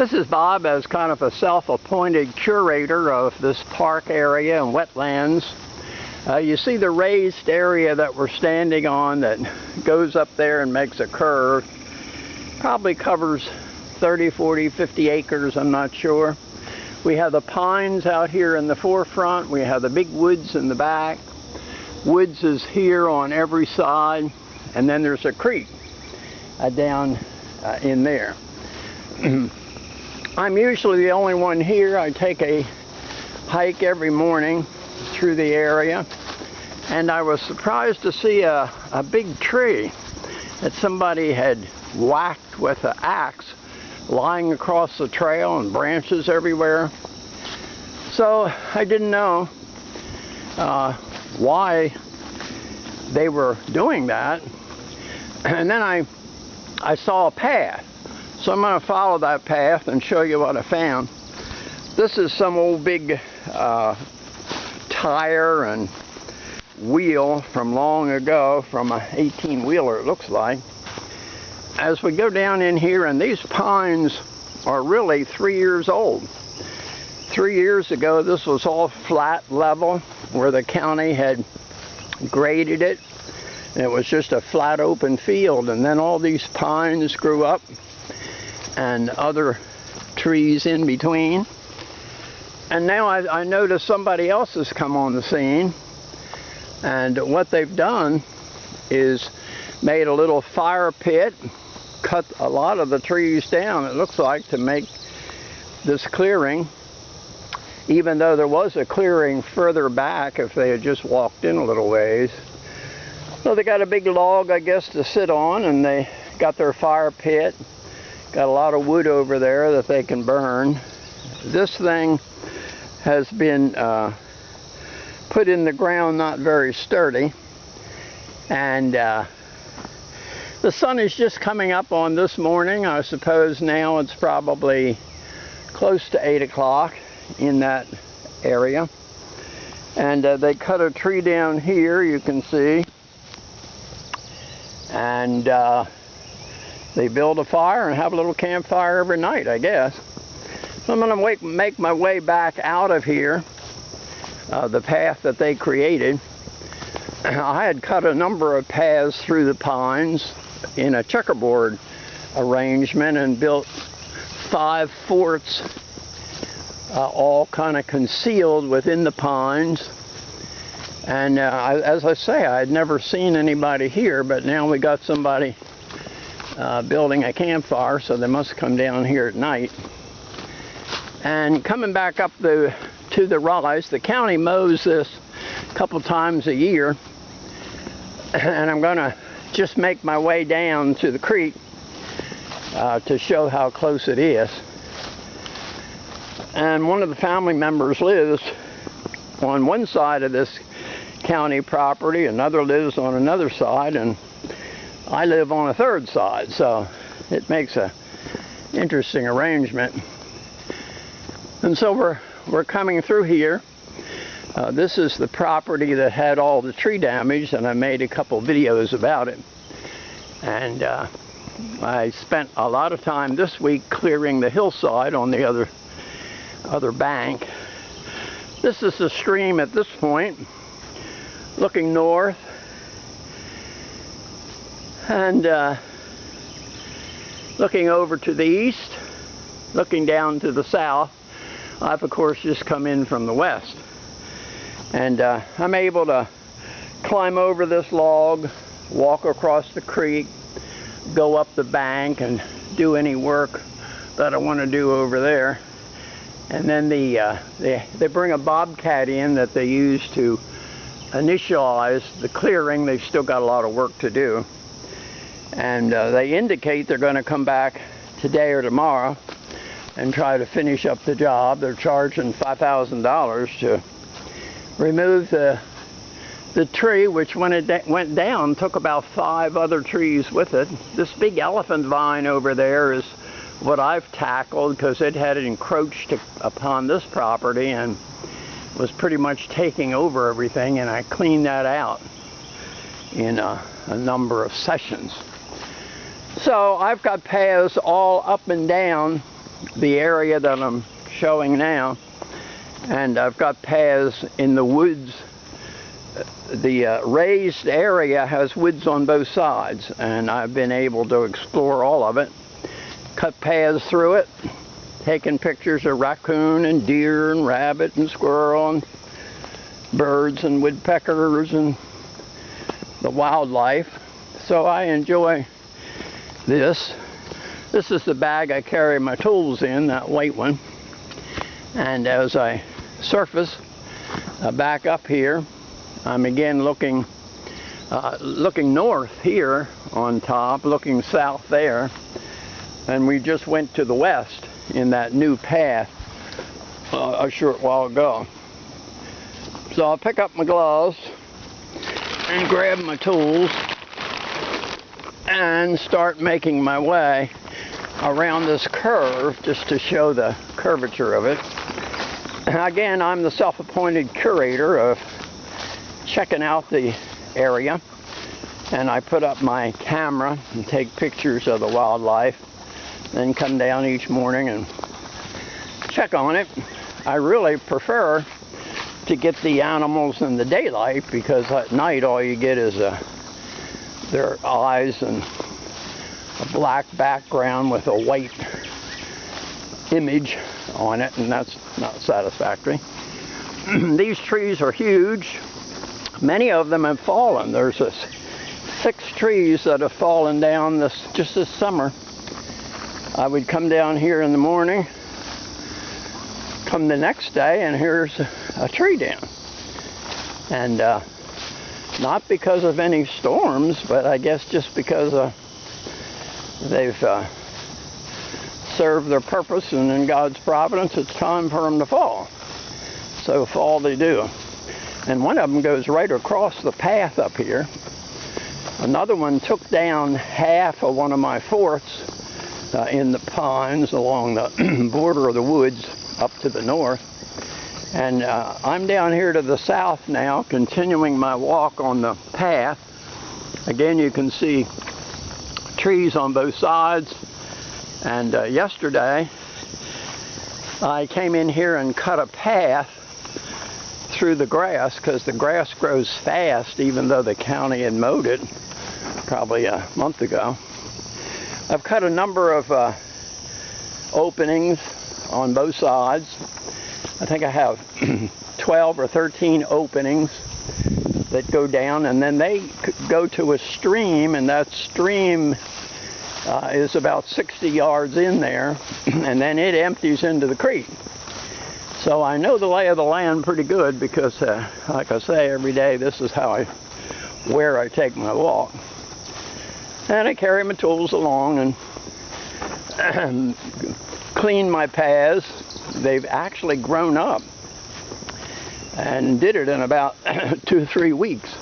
This is Bob as kind of a self-appointed curator of this park area and wetlands. You see the raised area that we're standing on that goes up there and makes a curve. Probably covers 30, 40, 50 acres, I'm not sure. We have the pines out here in the forefront. We have the big woods in the back. Woods is here on every side. And then there's a creek down in there. I'm usually the only one here. I take a hike every morning through the area, and I was surprised to see a big tree that somebody had whacked with an axe lying across the trail and branches everywhere. So I didn't know why they were doing that, and then I saw a path. So I'm going to follow that path and show you what I found. This is some old big tire and wheel from long ago, from an 18-wheeler it looks like. As we go down in here, and these pines are really 3 years old. 3 years ago this was all flat level where the county had graded it. And it was just a flat open field, and then all these pines grew up and other trees in between. And now I notice somebody else has come on the scene, and what they've done is made a little fire pit, cut a lot of the trees down, it looks like, to make this clearing, even though there was a clearing further back if they had just walked in a little ways. So they got a big log, I guess, to sit on, and they got their fire pit. Got a lot of wood over there that they can burn. This thing has been put in the ground not very sturdy, and the sun is just coming up on this morning. I suppose now it's probably close to 8 o'clock in that area. And they cut a tree down here, you can see, and they build a fire and have a little campfire every night, I guess. So I'm going to make my way back out of here, the path that they created. I had cut a number of paths through the pines in a checkerboard arrangement and built 5 forts, all kind of concealed within the pines. And as I say, I had never seen anybody here, but now we got somebody building a campfire, so they must come down here at night. And coming back up to the rise, the county mows this a couple times a year, and I'm going to just make my way down to the creek to show how close it is. And one of the family members lives on one side of this county property, another lives on another side, and I live on a third side, so it makes a interesting arrangement. And so we're coming through here. This is the property that had all the tree damage, and I made a couple videos about it. And I spent a lot of time this week clearing the hillside on the other bank. This is the stream at this point, looking north, and looking over to the east, looking down to the south. I've of course just come in from the west, and I'm able to climb over this log, walk across the creek, go up the bank, and do any work that I want to do over there. And then they bring a bobcat in that they use to initialize the clearing. They've still got a lot of work to do, and they indicate they're going to come back today or tomorrow and try to finish up the job. They're charging $5,000 to remove the tree, which when it went down took about 5 other trees with it. This big elephant vine over there is what I've tackled because it had encroached upon this property and was pretty much taking over everything, and I cleaned that out in a number of sessions. So I've got paths all up and down the area that I'm showing now, and I've got paths in the woods. The raised area has woods on both sides, and I've been able to explore all of it, cut paths through it, taking pictures of raccoon and deer and rabbit and squirrel and birds and woodpeckers and the wildlife. So I enjoy this. This is the bag I carry my tools in, that white one. And as I surface back up here, I'm again looking north here on top, looking south there, and we just went to the west in that new path a short while ago. So I'll pick up my gloves and grab my tools and start making my way around this curve just to show the curvature of it. Again, I'm the self-appointed curator of checking out the area, and I put up my camera and take pictures of the wildlife, then come down each morning and check on it. I really prefer to get the animals in the daylight, because at night all you get is their eyes and a black background with a white image on it, and that's not satisfactory. These trees are huge. Many of them have fallen. There's 6 trees that have fallen down just this summer. I would come down here in the morning, come the next day, and here's a tree down. And not because of any storms, but I guess just because they've served their purpose, and in God's providence it's time for them to fall. So fall they do. And one of them goes right across the path up here. Another one took down half of one of my forts in the pines along the border of the woods up to the north. And I'm down here to the south now, continuing my walk on the path. Again, you can see trees on both sides. And yesterday, I came in here and cut a path through the grass, because the grass grows fast even though the county had mowed it probably a month ago. I've cut a number of openings on both sides. I think I have 12 or 13 openings that go down, and then they go to a stream, and that stream is about 60 yards in there, and then it empties into the creek. So I know the lay of the land pretty good, because like I say, every day this is where I take my walk. And I carry my tools along and clean my paths. They've actually grown up, and did it in about 2 or 3 weeks.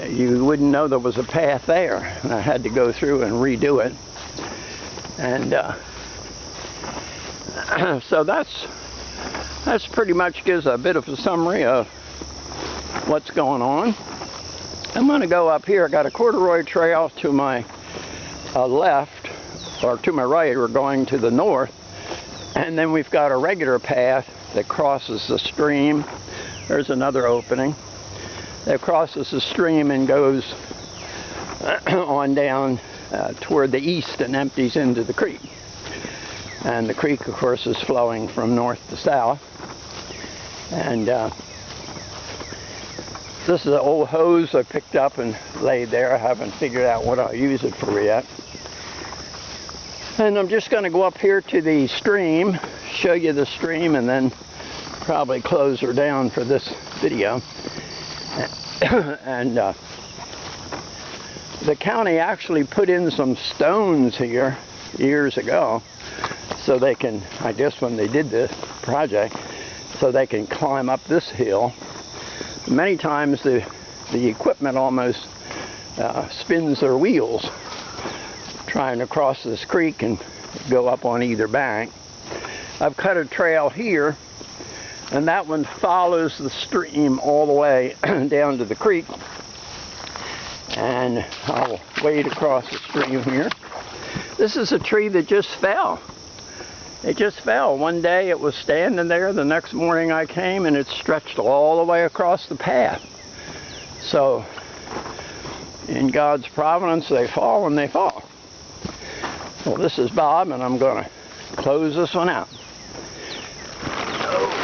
You wouldn't know there was a path there, and I had to go through and redo it. And so that's pretty much gives a bit of a summary of what's going on. I'm going to go up here. I got a corduroy trail to my left, or to my right. We're going to the north, and then we've got a regular path that crosses the stream. There's another opening that crosses the stream and goes on down toward the east and empties into the creek. And the creek, of course, is flowing from north to south. And this is an old hose I picked up and laid there. I haven't figured out what I'll use it for yet. And I'm just going to go up here to the stream, show you the stream, and then probably close her down for this video. And the county actually put in some stones here years ago, so they can, I guess when they did this project, so they can climb up this hill. Many times the equipment almost spins their wheels trying to cross this creek and go up on either bank. I've cut a trail here, and that one follows the stream all the way down to the creek. And I'll wade across the stream here. This is a tree that just fell. It just fell. One day it was standing there. The next morning I came and it stretched all the way across the path. So, in God's providence, they fall when they fall. Well, this is Bob, and I'm going to close this one out. Oh.